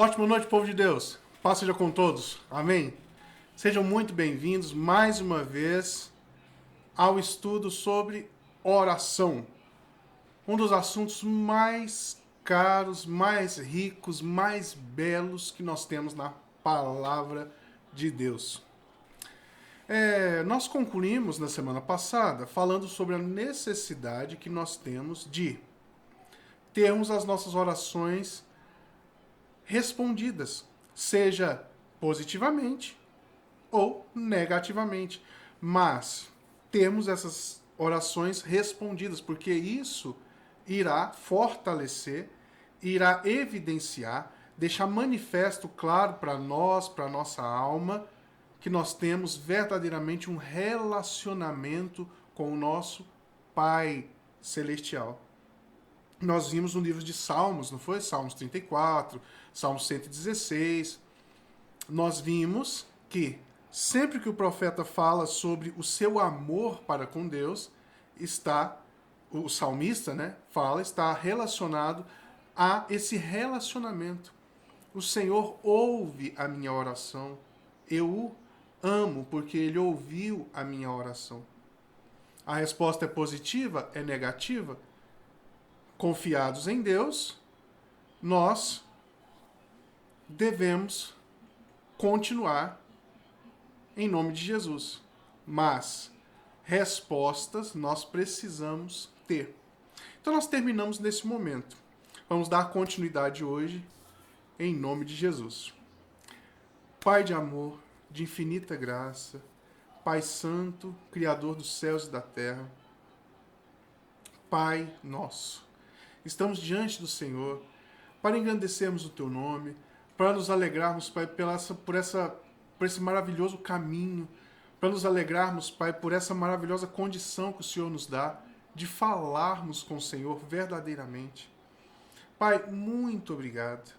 Ótima noite, povo de Deus. Paz seja com todos. Amém? Sejam muito bem-vindos mais uma vez ao estudo sobre oração. Um dos assuntos mais caros, mais ricos, mais belos que nós temos na palavra de Deus. Nós concluímos na semana passada falando sobre a necessidade que nós temos de termos as nossas orações respondidas, seja positivamente ou negativamente, mas temos essas orações respondidas, porque isso irá fortalecer, irá evidenciar, deixar manifesto, claro, para nós, para nossa alma, que nós temos verdadeiramente um relacionamento com o nosso Pai Celestial. Nós vimos no livro de Salmos, não foi? Salmos 34, Salmos 116. Nós vimos que sempre que o profeta fala sobre o seu amor para com Deus, o salmista, né, está relacionado a esse relacionamento. O Senhor ouve a minha oração. Eu o amo porque ele ouviu a minha oração. A resposta é positiva? É negativa? Confiados em Deus, nós devemos continuar em nome de Jesus. Mas respostas nós precisamos ter. Então nós terminamos nesse momento. Vamos dar continuidade hoje em nome de Jesus. Pai de amor, de infinita graça, Pai Santo, Criador dos céus e da terra, Pai nosso, estamos diante do Senhor para engrandecermos o Teu nome, para nos alegrarmos, Pai, por esse maravilhoso caminho, para nos alegrarmos, Pai, por essa maravilhosa condição que o Senhor nos dá de falarmos com o Senhor verdadeiramente. Pai, muito obrigado.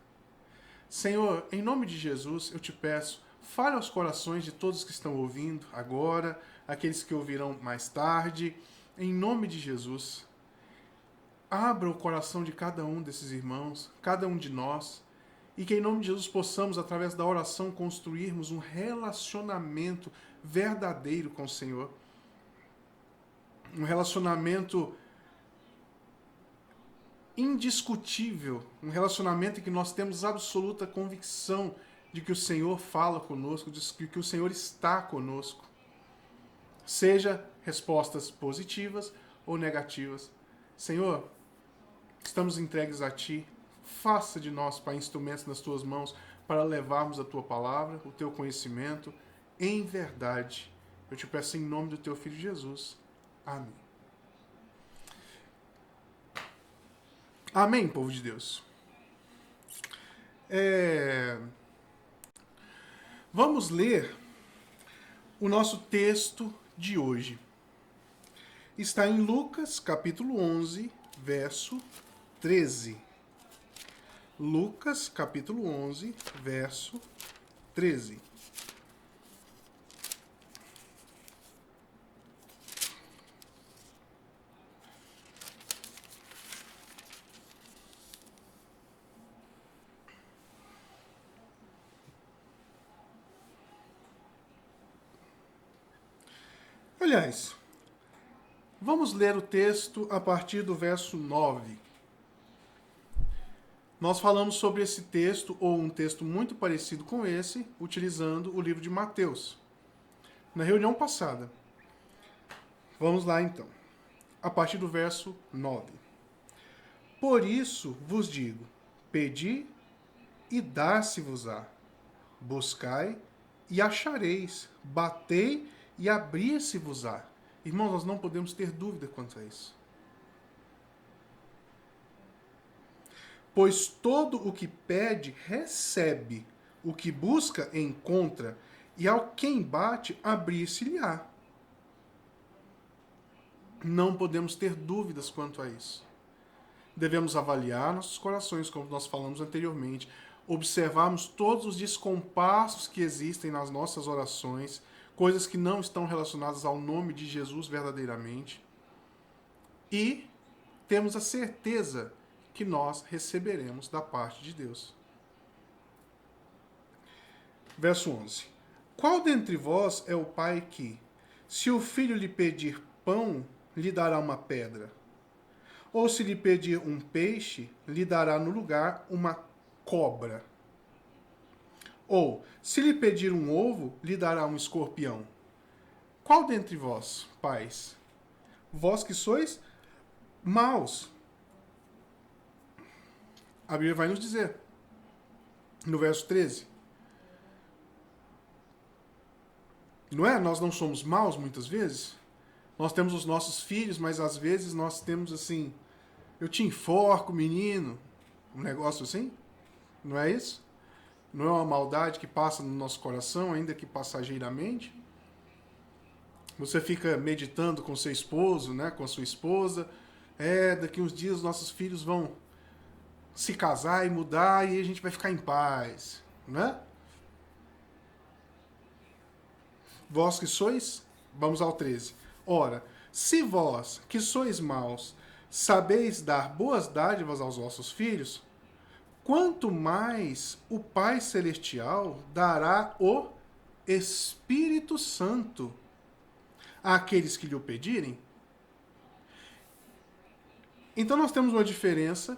Senhor, em nome de Jesus, eu te peço, fale aos corações de todos que estão ouvindo agora, aqueles que ouvirão mais tarde, em nome de Jesus. Abra o coração de cada um desses irmãos, cada um de nós, e que em nome de Jesus possamos, através da oração, construirmos um relacionamento verdadeiro com o Senhor. Um relacionamento indiscutível, um relacionamento em que nós temos absoluta convicção de que o Senhor fala conosco, de que o Senhor está conosco. Seja respostas positivas ou negativas. Senhor, estamos entregues a Ti. Faça de nós, Pai, instrumentos nas Tuas mãos para levarmos a Tua palavra, o Teu conhecimento, em verdade. Eu te peço em nome do Teu Filho Jesus. Amém. Amém, povo de Deus. Vamos ler o nosso texto de hoje. Está em Lucas, capítulo 11, verso 13. Lucas, capítulo 11, verso 13. Aliás, vamos ler o texto a partir do verso 9. Nós falamos sobre esse texto, ou um texto muito parecido com esse, utilizando o livro de Mateus, na reunião passada. Vamos lá então, a partir do verso 9. Por isso vos digo, pedi e dar-se-vos-á, buscai e achareis, batei e abrir-se-vos-á. Irmãos, nós não podemos ter dúvida quanto a isso. Pois todo o que pede, recebe. O que busca, encontra. E ao quem bate, abrir-se-lhe-á. Não podemos ter dúvidas quanto a isso. Devemos avaliar nossos corações, como nós falamos anteriormente. Observarmos todos os descompassos que existem nas nossas orações, coisas que não estão relacionadas ao nome de Jesus verdadeiramente. E temos a certeza que nós receberemos da parte de Deus. Verso 11. Qual dentre vós é o pai que, se o filho lhe pedir pão, lhe dará uma pedra? Ou se lhe pedir um peixe, lhe dará no lugar uma cobra? Ou, se lhe pedir um ovo, lhe dará um escorpião? Qual dentre vós, pais, vós que sois maus? A Bíblia vai nos dizer, no verso 13. Não é? Nós não somos maus muitas vezes? Nós temos os nossos filhos, mas às vezes nós temos assim, eu te enforco, menino. Um negócio assim? Não é isso? Não é uma maldade que passa no nosso coração, ainda que passageiramente? Você fica meditando com seu esposo, né, com a sua esposa. Daqui uns dias nossos filhos vão se casar e mudar e a gente vai ficar em paz, né? Vós que sois, vamos ao 13. Ora, se vós, que sois maus, sabeis dar boas dádivas aos vossos filhos, quanto mais o Pai Celestial dará o Espírito Santo àqueles que lhe o pedirem? Então nós temos uma diferença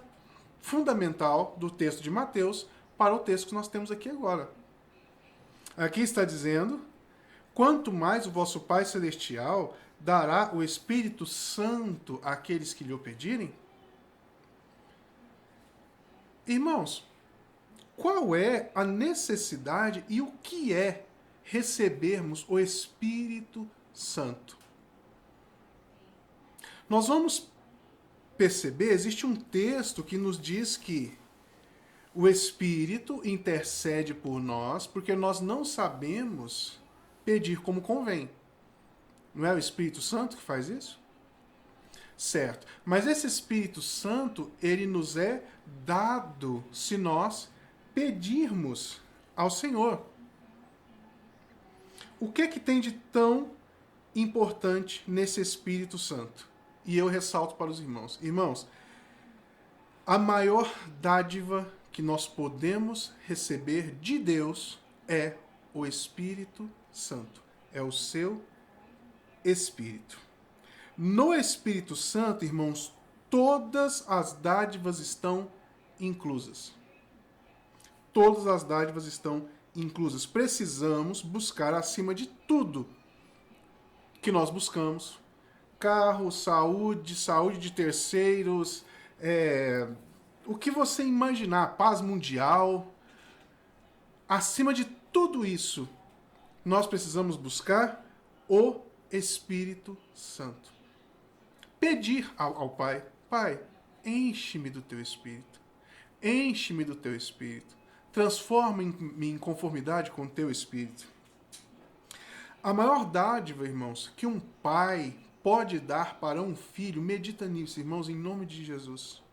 fundamental do texto de Mateus para o texto que nós temos aqui agora. Aqui está dizendo: quanto mais o vosso Pai Celestial dará o Espírito Santo àqueles que lhe o pedirem? Irmãos, qual é a necessidade e o que é recebermos o Espírito Santo? Nós vamos perceber, existe um texto que nos diz que o Espírito intercede por nós porque nós não sabemos pedir como convém. Não é o Espírito Santo que faz isso? Certo. Mas esse Espírito Santo, ele nos é dado se nós pedirmos ao Senhor. O que tem de tão importante nesse Espírito Santo? E eu ressalto para os irmãos. Irmãos, a maior dádiva que nós podemos receber de Deus é o Espírito Santo. É o seu Espírito. No Espírito Santo, irmãos, todas as dádivas estão inclusas. Todas as dádivas estão inclusas. Precisamos buscar acima de tudo que nós buscamos. Carro, saúde, saúde de terceiros, o que você imaginar, paz mundial. Acima de tudo isso, nós precisamos buscar o Espírito Santo. Pedir ao Pai: Pai, enche-me do teu Espírito. Enche-me do teu Espírito. Transforma-me em conformidade com o teu Espírito. A maior dádiva, irmãos, que um pai pode dar para um filho, medita nisso, irmãos, em nome de Jesus.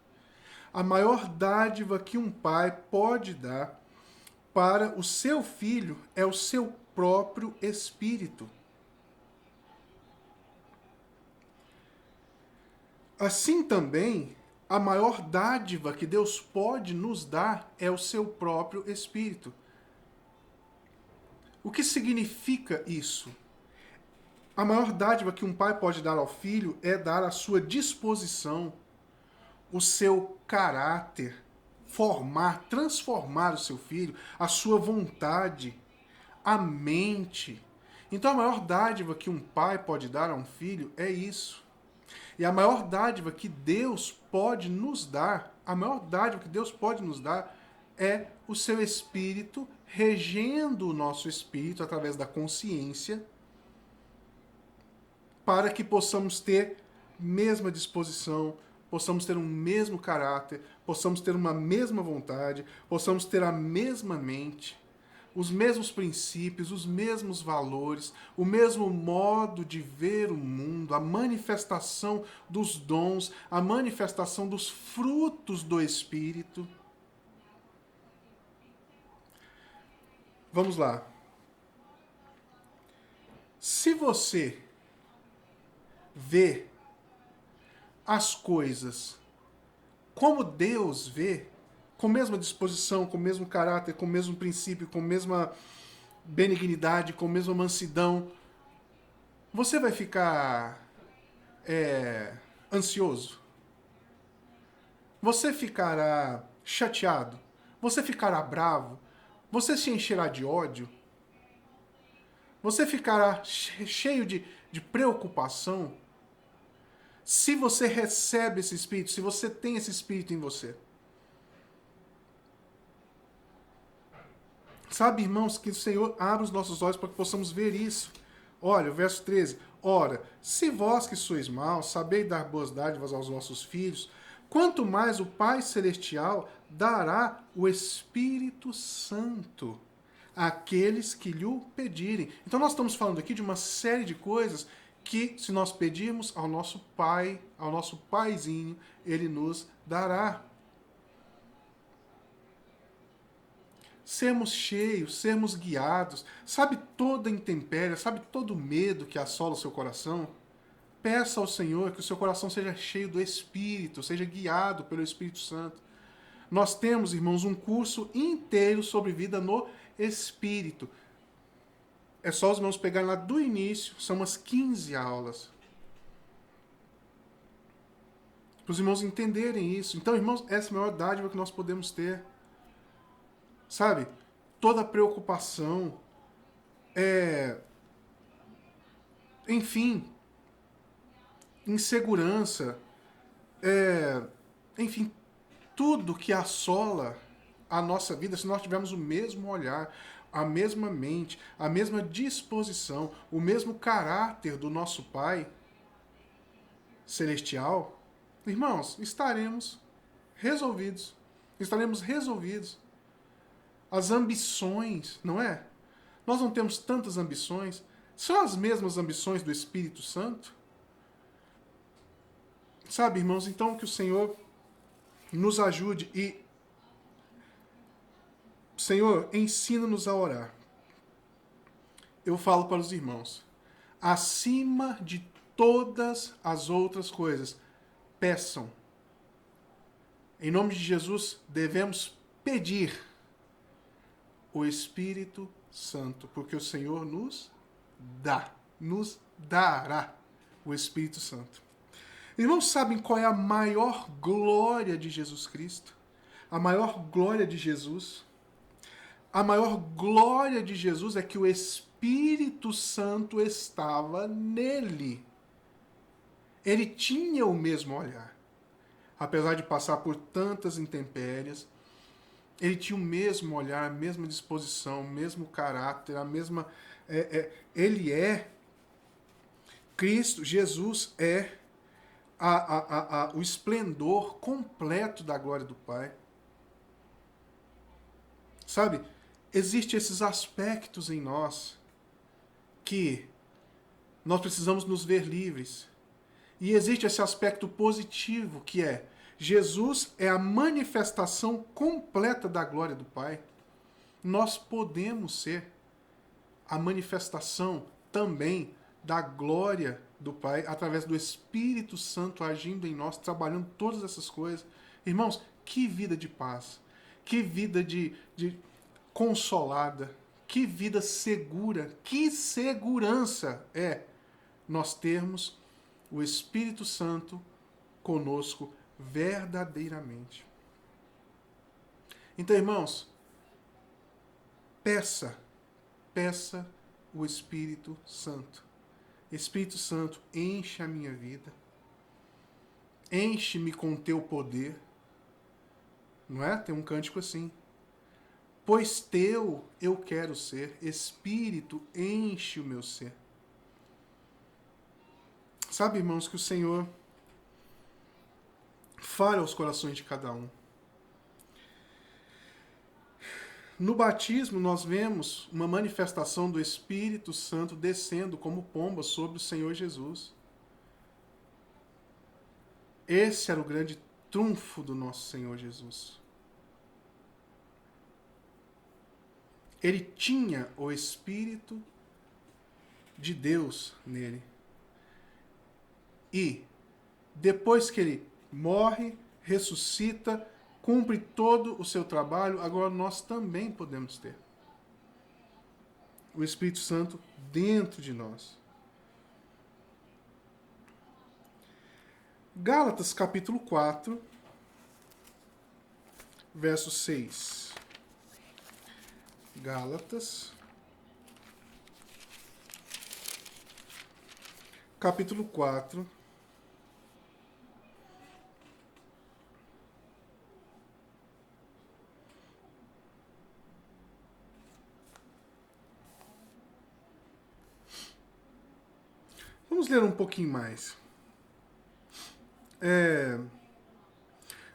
A maior dádiva que um pai pode dar para o seu filho é o seu próprio Espírito. Assim também, a maior dádiva que Deus pode nos dar é o seu próprio Espírito. O que significa isso? A maior dádiva que um pai pode dar ao filho é dar a sua disposição, o seu caráter, transformar o seu filho, a sua vontade, a mente. Então a maior dádiva que um pai pode dar a um filho é isso. E a maior dádiva que Deus pode nos dar, é o seu Espírito regendo o nosso espírito através da consciência, para que possamos ter mesma disposição, possamos ter um mesmo caráter, possamos ter uma mesma vontade, possamos ter a mesma mente, os mesmos princípios, os mesmos valores, o mesmo modo de ver o mundo, a manifestação dos dons, a manifestação dos frutos do Espírito. Vamos lá. Se você vê as coisas como Deus vê, com a mesma disposição, com o mesmo caráter, com o mesmo princípio, com a mesma benignidade, com a mesma mansidão, você vai ficar ansioso? Você ficará chateado? Você ficará bravo? Você se encherá de ódio? Você ficará cheio de preocupação? Se você recebe esse espírito, se você tem esse espírito em você. Sabe, irmãos, que o Senhor abra os nossos olhos para que possamos ver isso. Olha, o verso 13. Ora, se vós que sois maus, sabeis dar boas dádivas aos vossos filhos, quanto mais o Pai Celestial dará o Espírito Santo àqueles que lhe pedirem. Então nós estamos falando aqui de uma série de coisas que, se nós pedirmos ao nosso Pai, ao nosso Paizinho, Ele nos dará. Sermos cheios, sermos guiados. Sabe toda intempérie, sabe todo medo que assola o seu coração? Peça ao Senhor que o seu coração seja cheio do Espírito, seja guiado pelo Espírito Santo. Nós temos, irmãos, um curso inteiro sobre vida no Espírito. É só os irmãos pegarem lá do início, são umas 15 aulas. Para os irmãos entenderem isso. Então, irmãos, essa é a maior dádiva que nós podemos ter. Sabe? Toda preocupação, enfim, insegurança, enfim, tudo que assola a nossa vida, se nós tivermos o mesmo olhar, a mesma mente, a mesma disposição, o mesmo caráter do nosso Pai Celestial, irmãos, estaremos resolvidos. Estaremos resolvidos. As ambições, não é? Nós não temos tantas ambições. São as mesmas ambições do Espírito Santo? Sabe, irmãos, então que o Senhor nos ajude e, Senhor, ensina-nos a orar. Eu falo para os irmãos, acima de todas as outras coisas, peçam. Em nome de Jesus, devemos pedir o Espírito Santo, porque o Senhor nos dará o Espírito Santo. Irmãos, sabem qual é a maior glória de Jesus Cristo? A maior glória de Jesus? A maior glória de Jesus é que o Espírito Santo estava nele. Ele tinha o mesmo olhar. Apesar de passar por tantas intempéries, ele tinha o mesmo olhar, a mesma disposição, o mesmo caráter, a mesma... ele é... Cristo, Jesus é o esplendor completo da glória do Pai. Sabe, existem esses aspectos em nós que nós precisamos nos ver livres. E existe esse aspecto positivo que é Jesus é a manifestação completa da glória do Pai. Nós podemos ser a manifestação também da glória do Pai através do Espírito Santo agindo em nós, trabalhando todas essas coisas. Irmãos, que vida de paz, que vida de consolada, que vida segura, que segurança é nós termos o Espírito Santo conosco verdadeiramente. Então, irmãos, peça o Espírito Santo. Espírito Santo, enche a minha vida. Enche-me com teu poder. Não é? Tem um cântico assim. Pois teu eu quero ser. Espírito, enche o meu ser. Sabe, irmãos, que o Senhor fale aos corações de cada um. No batismo, nós vemos uma manifestação do Espírito Santo descendo como pomba sobre o Senhor Jesus. Esse era o grande trunfo do nosso Senhor Jesus. Ele tinha o Espírito de Deus nele. E, depois que ele morre, ressuscita, cumpre todo o seu trabalho, agora nós também podemos ter. o Espírito Santo dentro de nós. Gálatas capítulo 4, verso 6. Gálatas, capítulo 4, vamos ler um pouquinho mais.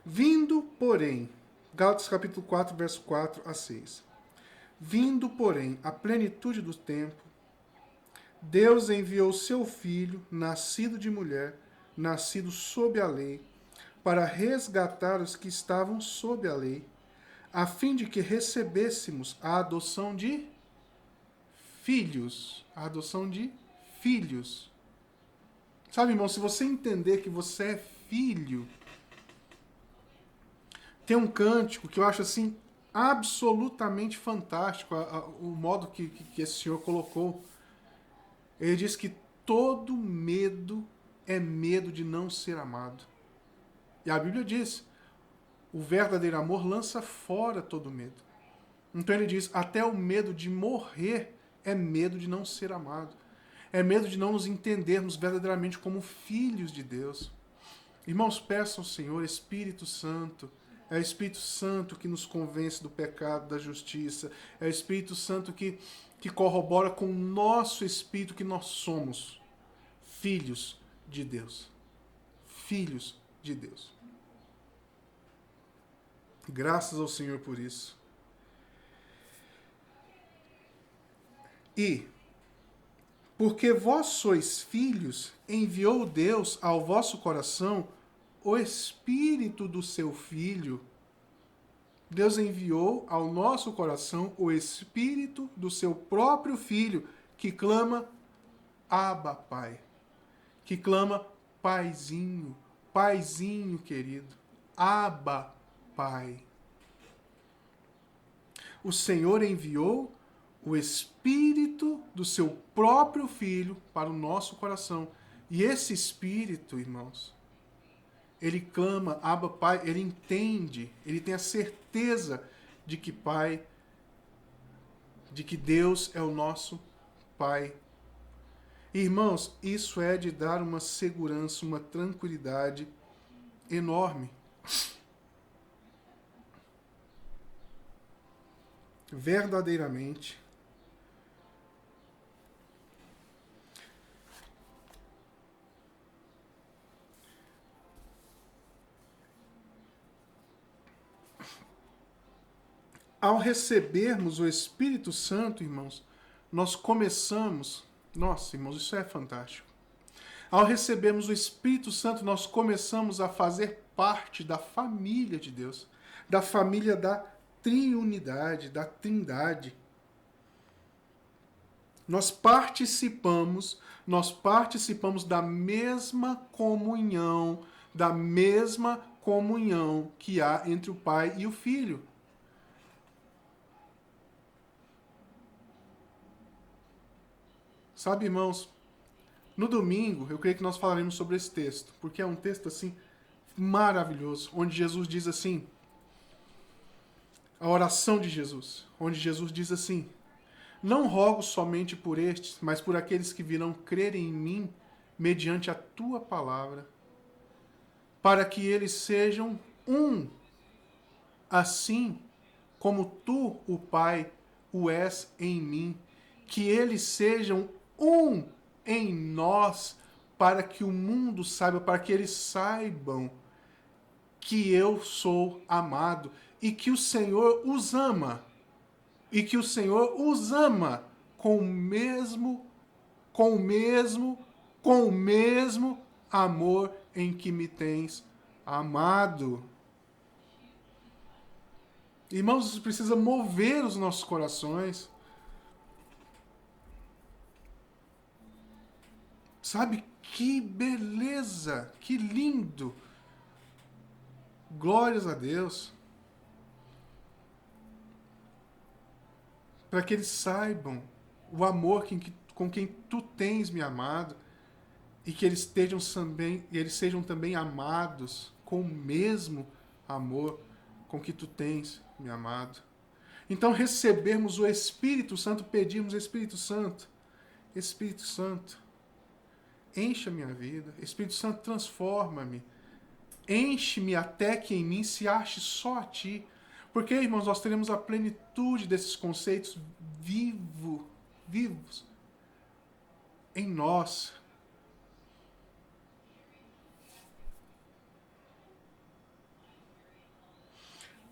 Vindo, porém, Gálatas capítulo 4, verso 4 a 6. Vindo, porém, a plenitude do tempo, Deus enviou seu Filho, nascido de mulher, nascido sob a lei, para resgatar os que estavam sob a lei, a fim de que recebêssemos a adoção de filhos. A adoção de filhos. Sabe, irmão, se você entender que você é filho, tem um cântico que eu acho assim absolutamente fantástico, o modo que esse senhor colocou. Ele diz que todo medo é medo de não ser amado. E a Bíblia diz, o verdadeiro amor lança fora todo medo. Então ele diz, até o medo de morrer é medo de não ser amado. É medo de não nos entendermos verdadeiramente como filhos de Deus. Irmãos, peçam ao Senhor, Espírito Santo. É o Espírito Santo que nos convence do pecado, da justiça. É o Espírito Santo que corrobora com o nosso espírito que nós somos filhos de Deus. Filhos de Deus. Graças ao Senhor por isso. E, porque vós sois filhos, enviou Deus ao vosso coração o Espírito do seu Filho. Deus enviou ao nosso coração o Espírito do seu próprio Filho, que clama, Abba, Pai. Que clama, Paizinho, Paizinho querido. Abba, Pai. O Senhor enviou o Espírito do seu próprio Filho para o nosso coração. E esse Espírito, irmãos, ele clama, Abba, Pai, ele entende, ele tem a certeza de que Pai, de que Deus é o nosso Pai. Irmãos, isso é de dar uma segurança, uma tranquilidade enorme. Verdadeiramente, ao recebermos o Espírito Santo, irmãos, nós começamos... Nossa, irmãos, isso é fantástico. Ao recebermos o Espírito Santo, nós começamos a fazer parte da família de Deus, da família da triunidade, da trindade. Nós participamos da mesma comunhão que há entre o Pai e o Filho. Sabe, irmãos, no domingo eu creio que nós falaremos sobre esse texto, porque é um texto assim maravilhoso, onde Jesus diz assim, a oração de Jesus, onde Jesus diz assim, não rogo somente por estes, mas por aqueles que virão crer em mim mediante a tua palavra, para que eles sejam um, assim como tu, o Pai, o és em mim, que eles sejam um em nós, para que o mundo saiba, para que eles saibam que eu sou amado e que o Senhor os ama. E que o Senhor os ama com o mesmo amor em que me tens amado. Irmãos, isso precisa mover os nossos corações. Sabe, que beleza, que lindo. Glórias a Deus. Para que eles saibam o amor com quem tu tens me amado, e que eles sejam também amados com o mesmo amor com que tu tens me amado. Então, recebermos o Espírito Santo, pedirmos Espírito Santo, Espírito Santo, enche a minha vida, Espírito Santo, transforma-me, enche-me até que em mim se ache só a ti. Porque, irmãos, nós teremos a plenitude desses conceitos vivos em nós.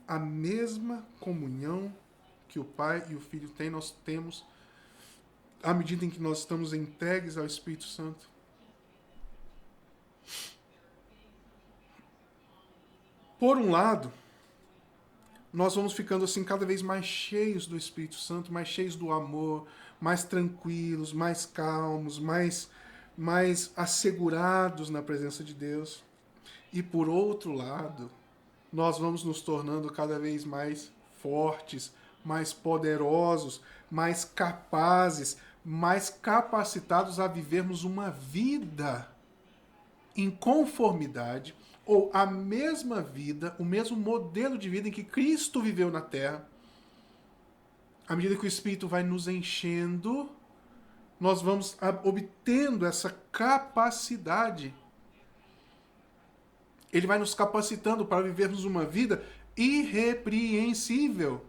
A mesma comunhão que o Pai e o Filho têm, nós temos à medida em que nós estamos entregues ao Espírito Santo. Por um lado, nós vamos ficando assim cada vez mais cheios do Espírito Santo, mais cheios do amor, mais tranquilos, mais calmos, mais assegurados na presença de Deus. E por outro lado, nós vamos nos tornando cada vez mais fortes, mais poderosos, mais capazes, mais capacitados a vivermos uma vida em conformidade, ou a mesma vida, o mesmo modelo de vida em que Cristo viveu na Terra. À medida que o Espírito vai nos enchendo, nós vamos obtendo essa capacidade. Ele vai nos capacitando para vivermos uma vida irrepreensível.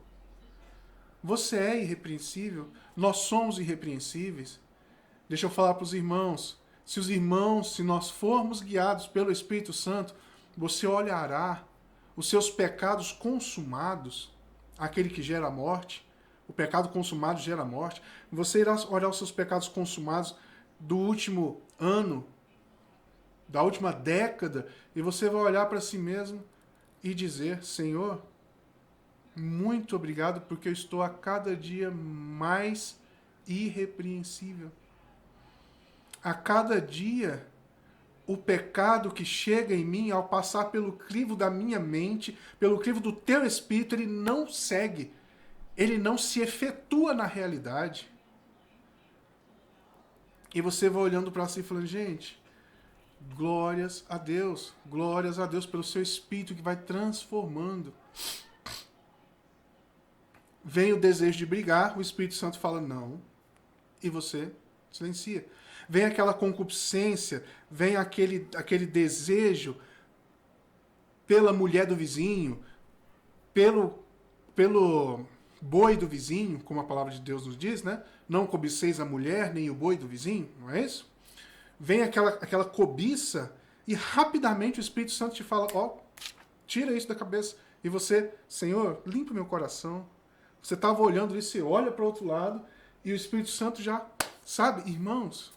Você é irrepreensível? Nós somos irrepreensíveis? Deixa eu falar para os irmãos. Se nós formos guiados pelo Espírito Santo, você olhará os seus pecados consumados, aquele que gera a morte. O pecado consumado gera a morte. Você irá olhar os seus pecados consumados do último ano, da última década, e você vai olhar para si mesmo e dizer: Senhor, muito obrigado, porque eu estou a cada dia mais irrepreensível. A cada dia, o pecado que chega em mim, ao passar pelo crivo da minha mente, pelo crivo do teu espírito, ele não segue, ele não se efetua na realidade. E você vai olhando para si e falando: gente, glórias a Deus pelo seu Espírito que vai transformando. Vem o desejo de brigar, o Espírito Santo fala não, e você silencia. Vem aquela concupiscência, vem aquele desejo pela mulher do vizinho, pelo boi do vizinho, como a palavra de Deus nos diz, né? Não cobiceis a mulher nem o boi do vizinho, não é isso? Vem aquela cobiça e rapidamente o Espírito Santo te fala: ó, tira isso da cabeça. E você: Senhor, limpa meu coração. Você estava olhando isso, você olha para o outro lado e o Espírito Santo já, sabe, irmãos?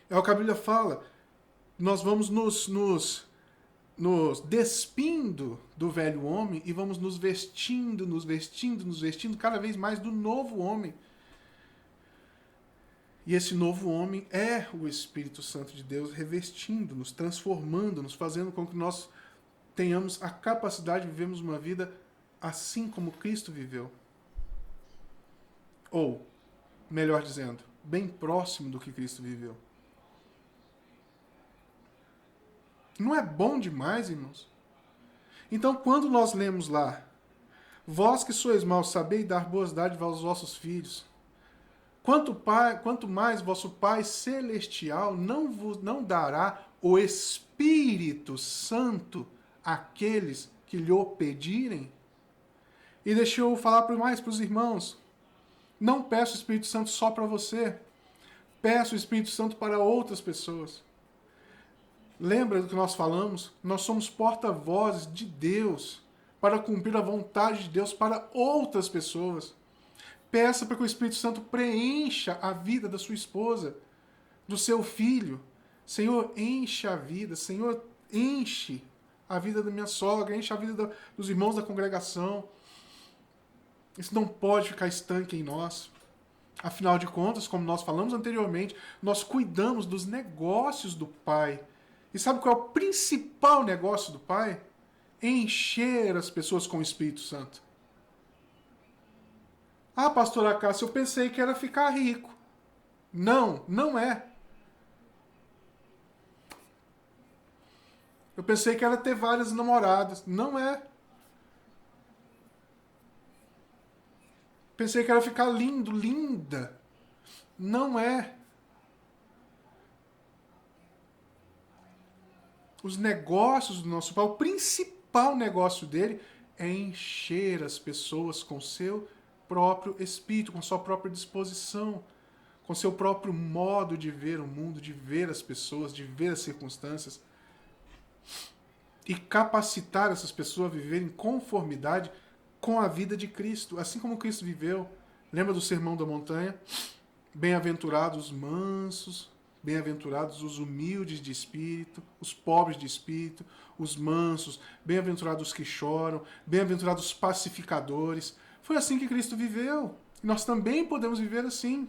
É o que a Bíblia fala. Nós vamos nos despindo do velho homem e vamos nos vestindo cada vez mais do novo homem. E esse novo homem é o Espírito Santo de Deus revestindo-nos, transformando-nos, fazendo com que nós tenhamos a capacidade de vivermos uma vida assim como Cristo viveu. Ou, melhor dizendo, bem próximo do que Cristo viveu. Não é bom demais, irmãos? Então, quando nós lemos lá: vós que sois maus, sabei dar boas dádivas aos vossos filhos, quanto mais vosso Pai Celestial não dará o Espírito Santo àqueles que lhe o pedirem? E deixa eu falar mais para os irmãos: não peço o Espírito Santo só para você, peço o Espírito Santo para outras pessoas. Lembra do que nós falamos? Nós somos porta-vozes de Deus para cumprir a vontade de Deus para outras pessoas. Peça para que o Espírito Santo preencha a vida da sua esposa, do seu filho. Senhor, enche a vida. Senhor, enche a vida da minha sogra, enche a vida dos irmãos da congregação. Isso não pode ficar estanque em nós. Afinal de contas, como nós falamos anteriormente, nós cuidamos dos negócios do Pai. E sabe qual é o principal negócio do Pai? Encher as pessoas com o Espírito Santo. Ah, pastora Cássia, eu pensei que era ficar rico. Não, não é. Eu pensei que era ter várias namoradas. Não é. Pensei que era ficar lindo, linda. Não é. Os negócios do nosso pai, o principal negócio dele é encher as pessoas com seu próprio espírito, com sua própria disposição, com seu próprio modo de ver o mundo, de ver as pessoas, de ver as circunstâncias e capacitar essas pessoas a viverem em conformidade com a vida de Cristo, assim como Cristo viveu. Lembra do Sermão da Montanha? Bem-aventurados os mansos, bem-aventurados os humildes de espírito, os pobres de espírito, os mansos, bem-aventurados os que choram, bem-aventurados os pacificadores. Foi assim que Cristo viveu. E nós também podemos viver assim.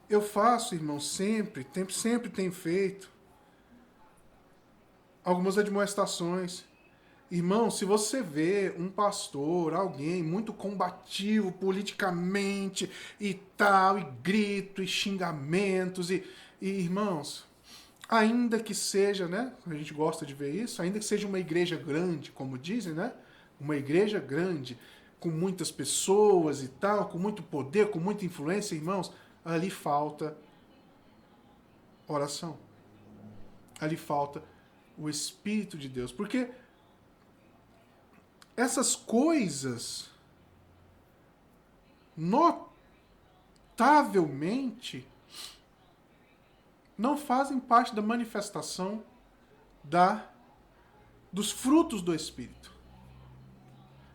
Eu faço, irmão, sempre tenho feito algumas admoestações. Irmão, se você vê um pastor, alguém muito combativo politicamente e tal, e grito, e xingamentos, e irmãos, ainda que seja, né? A gente gosta de ver isso, ainda que seja uma igreja grande, como dizem, né? Uma igreja grande, com muitas pessoas e tal, com muito poder, com muita influência, irmãos, ali falta oração. Ali falta o Espírito de Deus. Porque essas coisas, notavelmente, não fazem parte da manifestação da dos frutos do Espírito.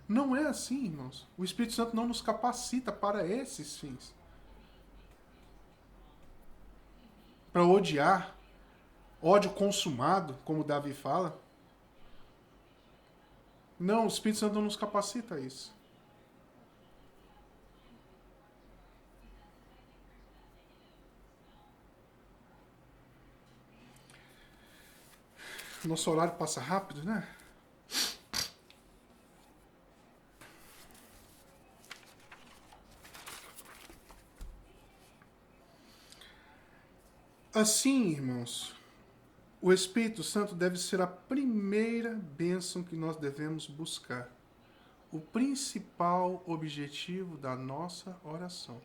Não é assim, irmãos. O Espírito Santo não nos capacita para esses fins. Para odiar, ódio consumado, como Davi fala. Não, o Espírito Santo não nos capacita a isso. Nosso horário passa rápido, né? Assim, irmãos, o Espírito Santo deve ser a primeira bênção que nós devemos buscar. O principal objetivo da nossa oração.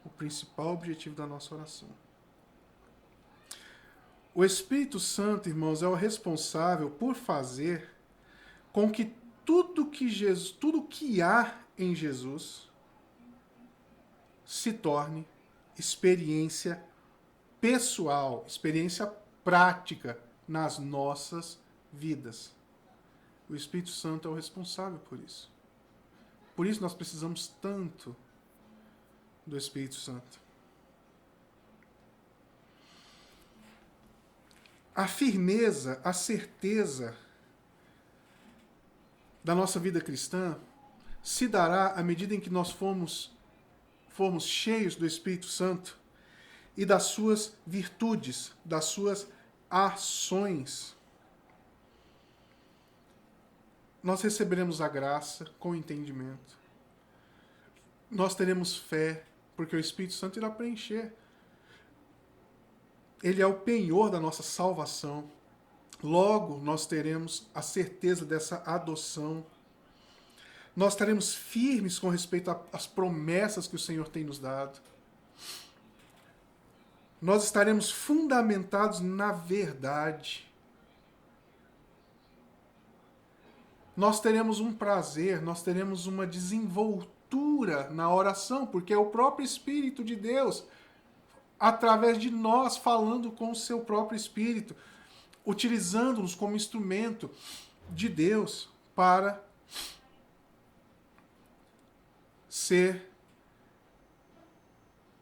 O principal objetivo da nossa oração. O Espírito Santo, irmãos, é o responsável por fazer com que tudo que há em Jesus se torne experiência pessoal, experiência prática nas nossas vidas. O Espírito Santo é o responsável por isso. Por isso nós precisamos tanto do Espírito Santo. A firmeza, a certeza da nossa vida cristã se dará à medida em que nós formos cheios do Espírito Santo e das suas virtudes, das suas ações. Nós receberemos a graça com entendimento. Nós teremos fé, porque o Espírito Santo irá preencher. Ele é o penhor da nossa salvação. Logo, nós teremos a certeza dessa adoção. Nós estaremos firmes com respeito às promessas que o Senhor tem nos dado. Nós estaremos fundamentados na verdade. Nós teremos um prazer, nós teremos uma desenvoltura na oração, porque é o próprio Espírito de Deus, através de nós, falando com o seu próprio Espírito, utilizando-nos como instrumento de Deus para ser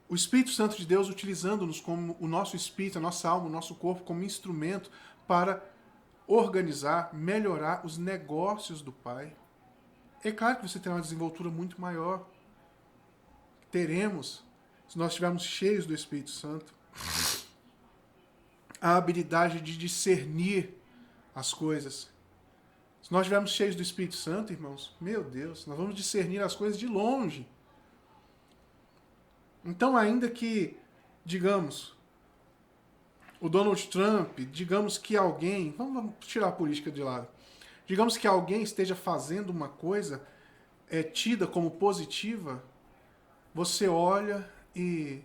o Espírito Santo de Deus utilizando-nos como o nosso espírito, a nossa alma, o nosso corpo como instrumento para organizar, melhorar os negócios do Pai. É claro que você terá uma desenvoltura muito maior. Teremos, se nós estivermos cheios do Espírito Santo, a habilidade de discernir as coisas, Se nós estivermos cheios do Espírito Santo, irmãos, meu Deus, nós vamos discernir as coisas de longe. Então, ainda que, digamos, o Donald Trump, digamos que alguém, vamos tirar a política de lado, digamos que alguém esteja fazendo uma coisa tida como positiva, você olha e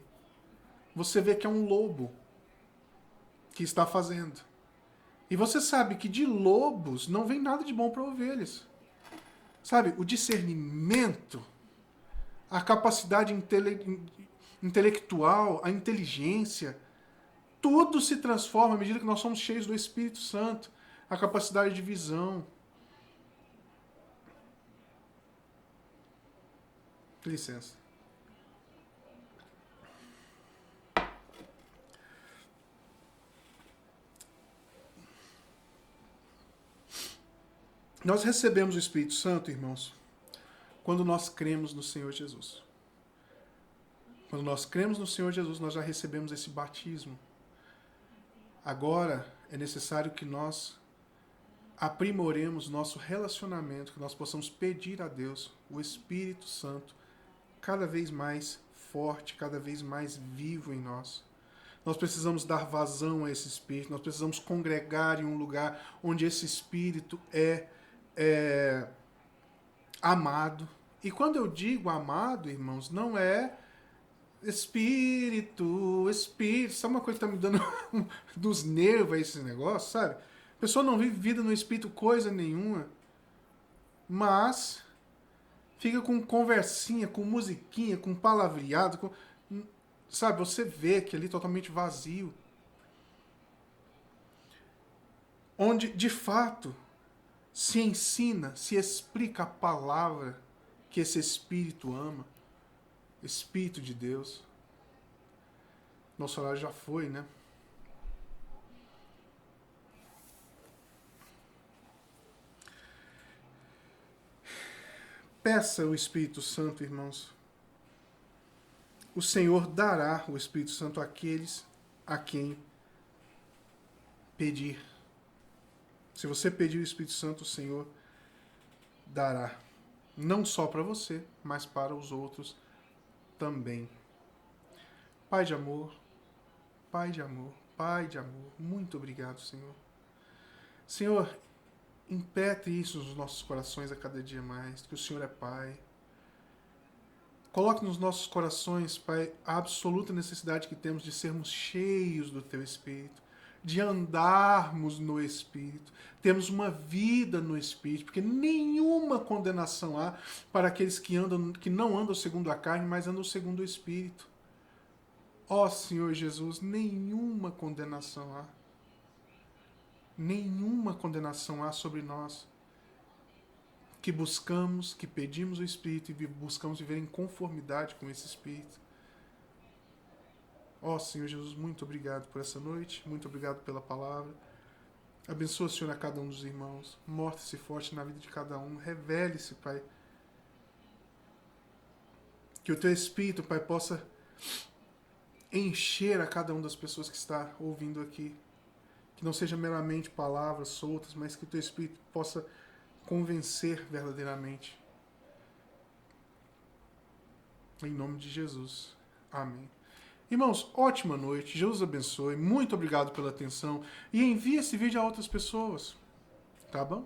você vê que é um lobo que está fazendo. E você sabe que de lobos não vem nada de bom para ovelhas. Sabe, o discernimento, a capacidade intelectual, a inteligência, tudo se transforma à medida que nós somos cheios do Espírito Santo. A capacidade de visão. Licença. Nós recebemos o Espírito Santo, irmãos, quando nós cremos no Senhor Jesus. Quando nós cremos no Senhor Jesus, nós já recebemos esse batismo. Agora é necessário que nós aprimoremos nosso relacionamento, que nós possamos pedir a Deus o Espírito Santo cada vez mais forte, cada vez mais vivo em nós. Nós precisamos dar vazão a esse Espírito, nós precisamos congregar em um lugar onde esse Espírito é amado. E quando eu digo amado, irmãos, não é espírito, sabe uma coisa que tá me dando dos nervos a esse negócio, sabe? A pessoa não vive vida no espírito coisa nenhuma, mas fica com conversinha, com musiquinha, com palavreado, sabe? Você vê que ali é totalmente vazio. Onde, de fato, se ensina, se explica a palavra que esse Espírito ama, Espírito de Deus. Nosso horário já foi, né? Peça o Espírito Santo, irmãos. O Senhor dará o Espírito Santo àqueles a quem pedir. Se você pedir o Espírito Santo, o Senhor dará. Não só para você, mas para os outros também. Pai de amor, Pai de amor, Pai de amor, muito obrigado, Senhor. Senhor, impetre isso nos nossos corações a cada dia mais, que o Senhor é Pai. Coloque nos nossos corações, Pai, a absoluta necessidade que temos de sermos cheios do Teu Espírito, de andarmos no Espírito, temos uma vida no Espírito, porque nenhuma condenação há para aqueles que não andam segundo a carne, mas andam segundo o Espírito. Ó Senhor Jesus, nenhuma condenação há. Nenhuma condenação há sobre nós que buscamos, que pedimos o Espírito e buscamos viver em conformidade com esse Espírito. Ó Senhor Jesus, muito obrigado por essa noite, muito obrigado pela palavra. Abençoa, Senhor, a cada um dos irmãos. Mostre-se forte na vida de cada um. Revele-se, Pai. Que o Teu Espírito, Pai, possa encher a cada uma das pessoas que está ouvindo aqui. Que não seja meramente palavras soltas, mas que o Teu Espírito possa convencer verdadeiramente. Em nome de Jesus. Amém. Irmãos, ótima noite, Jesus abençoe, muito obrigado pela atenção e envie esse vídeo a outras pessoas, tá bom?